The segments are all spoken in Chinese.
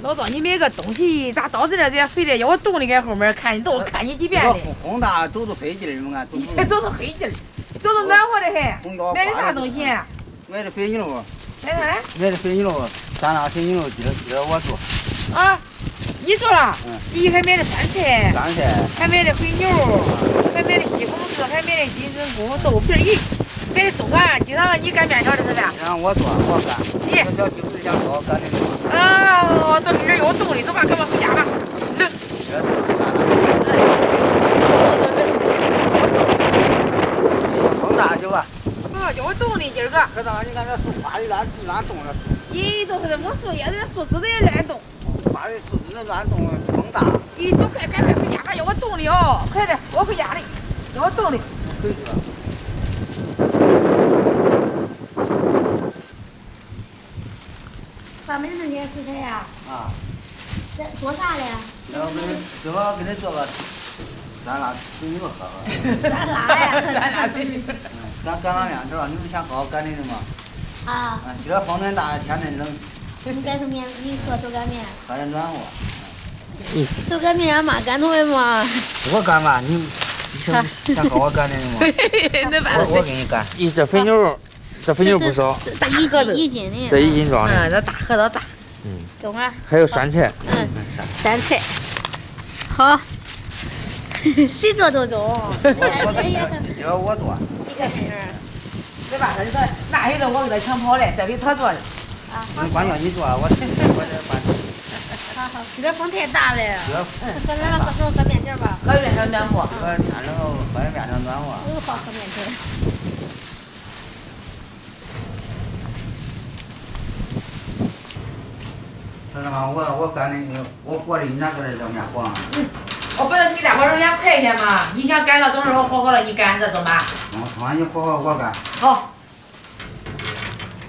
老赵，你买个东西咋到这这非得要我动你在后面看，你都看你几遍的。风大走都费劲儿嘛，走都费劲儿，走都暖和的很。买的啥东西？买的肥牛。买啥？买的肥牛，酸辣肥牛，今儿我做。啊，你做了？你还买的酸菜。酸菜。还买的肥牛，还买的西红柿，还买的金针菇、豆皮儿，咦，买的粽啊！经常你擀面条的是吧？让我做，我擀。你。我小弟不是想做，我擀的嘛。啊，到这儿有动力，走吧，赶快回家吧。风大就吧。叫我动力今儿个。可咋？你看这树花的乱动了。咦，都是没树叶子，树枝子也乱动。花的树枝子乱动，风大。咦，走快，赶快回家吧，要我动力哦！快点，我回家了，要我动力。回去了。咱们这些食材呀。啊。这做啥的呀？我给你做个酸辣肥牛喝喝。酸辣呀，酸辣肥牛。擀了面条，你不想好好擀的嘛？啊。今儿风真大，天真冷。你擀成面，你做手擀面。还得暖和。手擀面嘛，擀出来嘛。我擀嘛，你想好好擀的嘛？我给你擀。这肥牛，这肥牛不少。这1斤的。这1斤装的。这大盒子大。中啊。还有酸菜。酸菜。好。谁做都中。今儿我做。一个份儿。对吧？那回头我给他抢跑了，这回他做的。啊。关键你做，我这办。好，这边风太大了。喝凉了，喝面条吧。喝面条暖和。喝天冷了，喝面条暖和。好喝面条。知道吗？我擀的，我和的你哪个来扔面黄？我不是你在我这2块钱嘛？你想擀了，等时候好了你擀这中吧？那你好我擀。好。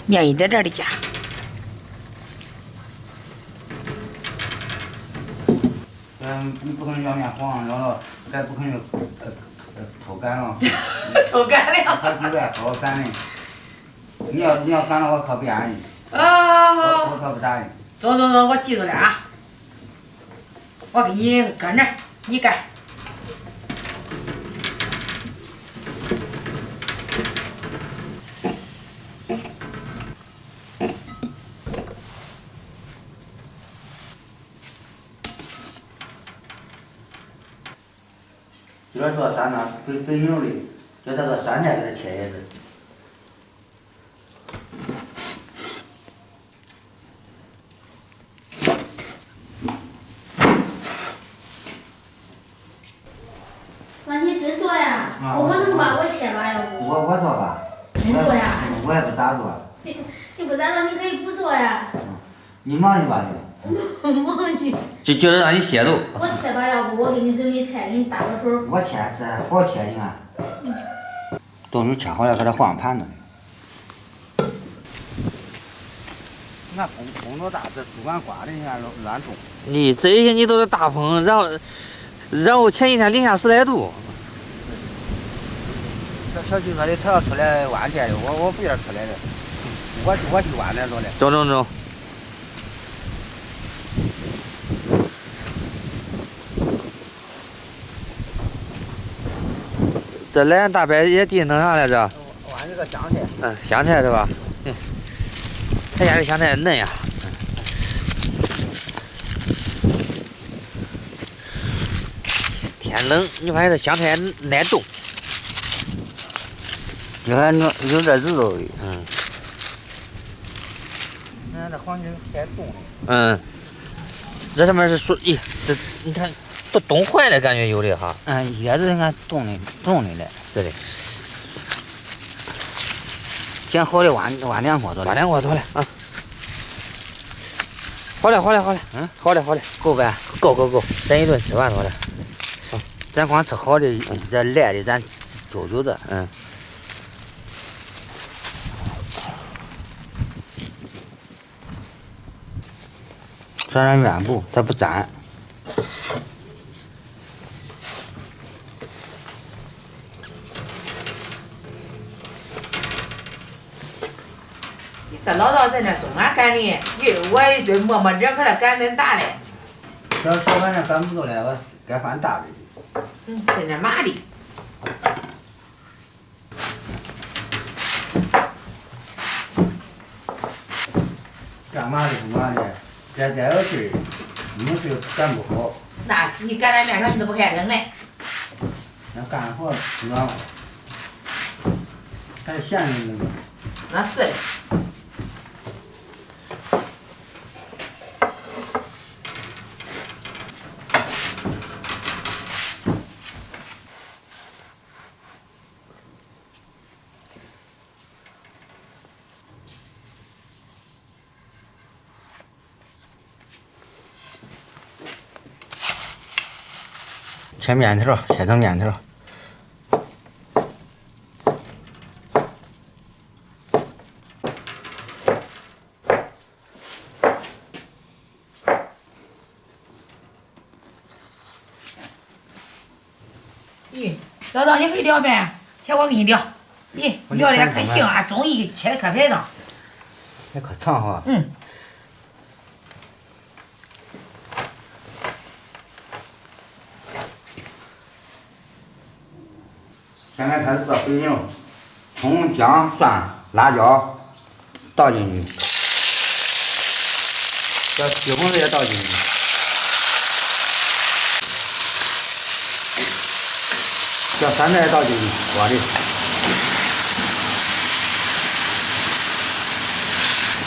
面一点点的加。你不可能要面黄，然后再不可能偷擀了。偷擀了。他就在偷擀的。你要擀了，我可不愿意。我可不答应。走，我记住了啊！我给你搁那儿，你擀。今儿做酸辣肥牛的，就这个酸菜给它切叶子。妈，你真做呀？我能帮我切吧？要不？我做吧。真做呀？我也不咋做。你不咋做，你可以不做呀。你忙去吧你。忙去。就觉得让你歇着。我切吧，要不我给你准备菜，给你搭个手。我切，这好切，你看。到时候切好了，给它放盘子。你看风多大，这主管刮的，你看乱动。你这些你都是大风，然后前一天零下10来度。这小区说的，他要出来弯电的，我不愿出来的，我去弯点着的。中。这来大白也地弄啥来着？弯这个香菜。香菜是吧？他家的香菜嫩呀。天冷，你发现这香菜耐冻。你看有点日肉的。你看这黄金还冻的。这上面是说，咦，这你看都冻坏了，感觉有的哈。叶子你看冻的嘞。是的。捡好的挖2锅多了。挖2锅多了啊。好了。好了。够呗？够，咱一顿吃完多了。咱光吃好的，这赖的咱揪的。沾上面布，它不粘。3这老道在那中俺干的，我这默默这可了干恁大嘞。这小饭这干不住了，我该换大的。在那麻的。干嘛的不嘛的，再有劲儿，你们就干不好。那你干点面条你都不开扔嘞？那干活暖和，还闲着呢。那是嘞。切面条，切成面条。咦，老道你会聊呗？切我给你聊。咦，聊的还可行啊，中医切的可排当。还可长哈。嗯。现在开始做肥牛，葱、姜、蒜、辣椒倒进去，这西红柿也倒进去，这酸菜也倒进去锅里，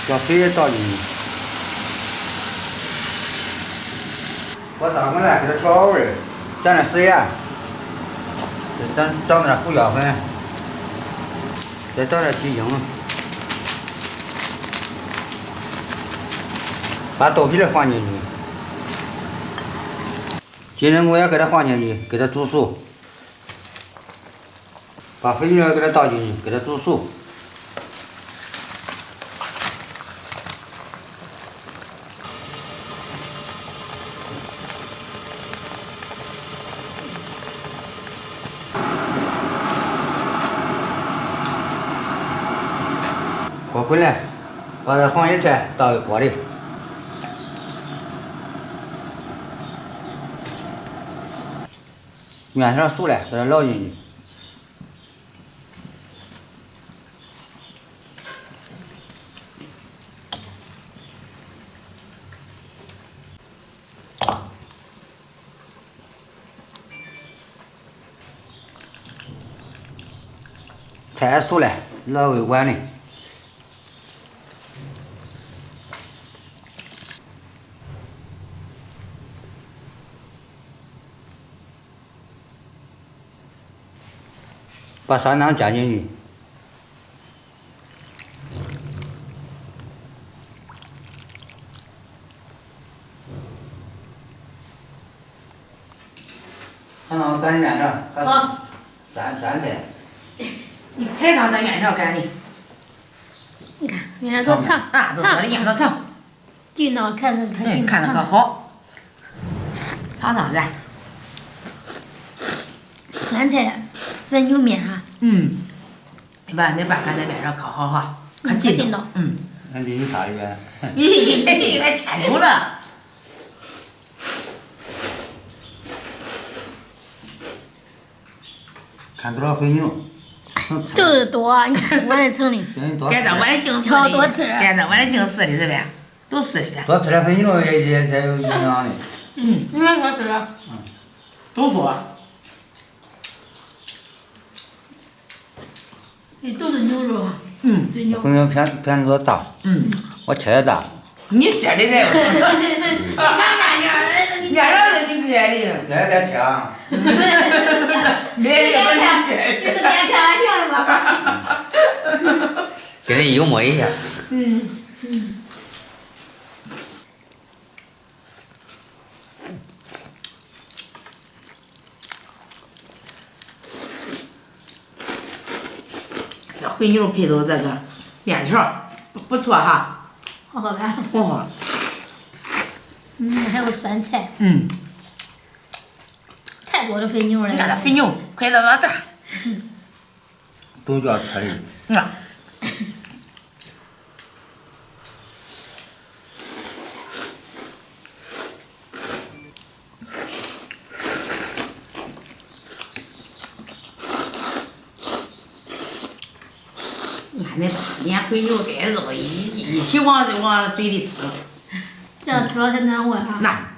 这水也倒进去，我倒过来给它调味儿，蘸点食盐。咱找点胡椒粉，再找点鸡精，把豆皮儿放进去，金针菇也给它放进去，给它煮熟，把肥牛也给它倒进去，给它煮熟。锅滚来，把这黄叶菜倒锅里，面条熟了，给它捞进去。菜熟了，捞回碗里。把酸汤加进去，看到我干的面条，还酸菜。你排上这面条干的。你看面条多长啊，都做的样都长。劲道看着可劲，看着可好。尝尝来。酸菜粉牛面哈。嗯。你把干的面条可好哈，可劲道。嗯。那你有啥呀？嘿，还牵牛了。看多少肥牛？就是多，你看我这称的。该这我的净是挑多吃。该这我的净是的是呗，都是的。多吃点肥牛也才有营养的。嗯，你看多吃点。嗯。都多。都是牛肉啊。嗯。肥牛。肥牛片子大。嗯。我切的大。你这的这个。面条是你这的。这才切啊。你是跟开玩笑的吗？跟人幽默一下。嗯。这肥牛配都这个面条，不错哈。好好吧。好好。还有酸菜。嗯。太多的肥牛了。你看这肥牛，快这么大。都叫吃的。你看那四眼灰牛带肉，一起往嘴里吃，这样吃了才暖和哈。那